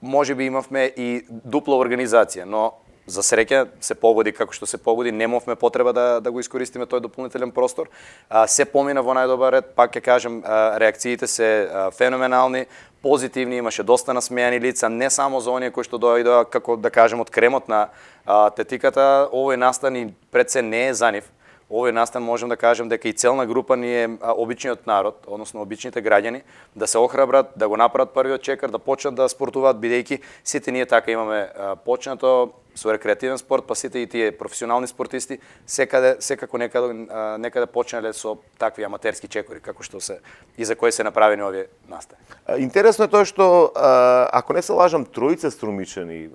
Може би имавме и дупла организација, но за среќа се погоди како што се погоди, немавме потреба да го искористиме тој дополнителен простор. Се помина во најдобар ред, пак ќе кажем, реакциите се феноменални, позитивни, имаше доста насмејани лица, не само за оние кои што дојдоа, како да кажем, од кремот на тетиката. Овој настан и пред се не е за нив. Овој настан можем да кажем дека и целна група ние обичниот народ, односно обичните граѓани, да се охрабрат, да го направат првиот чекор, да почнат да спортуваат, бидејќи сите ние така имаме почнато со рекреативен спорт, па сите и тие професионални спортисти секако некаде почнале со такви аматерски чекори, како што се и за кои се направени овие настани. Интересно е тоа што, ако не се лажам, тројца струмичани,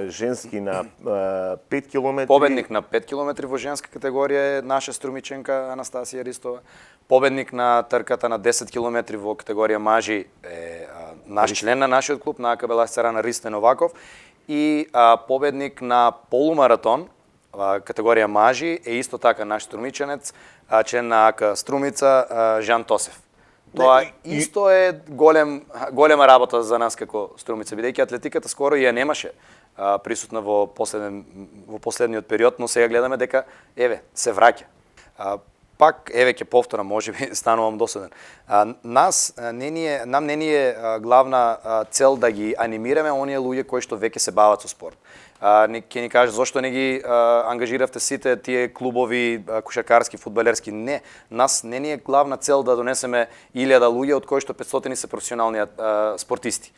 женски на 5 километри. Победник на 5 километри во женска категорија е наша струмиченка Анастасија Ристова. Победник на трката на 10 километри во категорија мажи е наш член на нашиот клуб, на АКБ Лајсарана Ристо Новаков. И победник на полумаратон, категорија мажи, е исто така наш струмиченец, член на АК Струмица, Жан Тосев. Тоа исто е голема работа за нас како Струмица, бидејќи атлетиката скоро ја немаше присутна во последниот период, но сега гледаме дека се враќа. Пак, ќе повторам, може би станувам досаден. Нам не ни е главна цел да ги анимираме оние луѓе кои што веќе се бават со спорт. Ќе ни каже зошто не ги ангажиравте сите тие клубови, кошаркарски, фудбалерски. Не, нас не ни е главна цел да донесеме 1000 луѓе, од кои што 500 се професионални спортисти.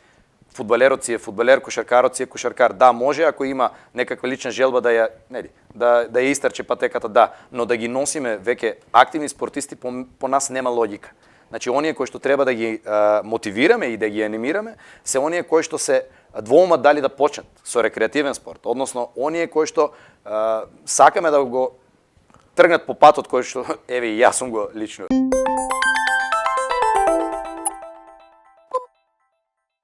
Фудбалерот си е фудбалер, кошаркарот си е кошаркар. Да, може ако има некаква лична желба да ја истрче патеката, да, но да ги носиме веќе активни спортисти по нас нема логика. Значи, оние кои што треба да ги мотивираме и да ги анимираме, се оние кои што се двоумат дали да почнат со рекреативен спорт, односно оние кои што сакаме да го тргнат по патот кој што и јас сум го лично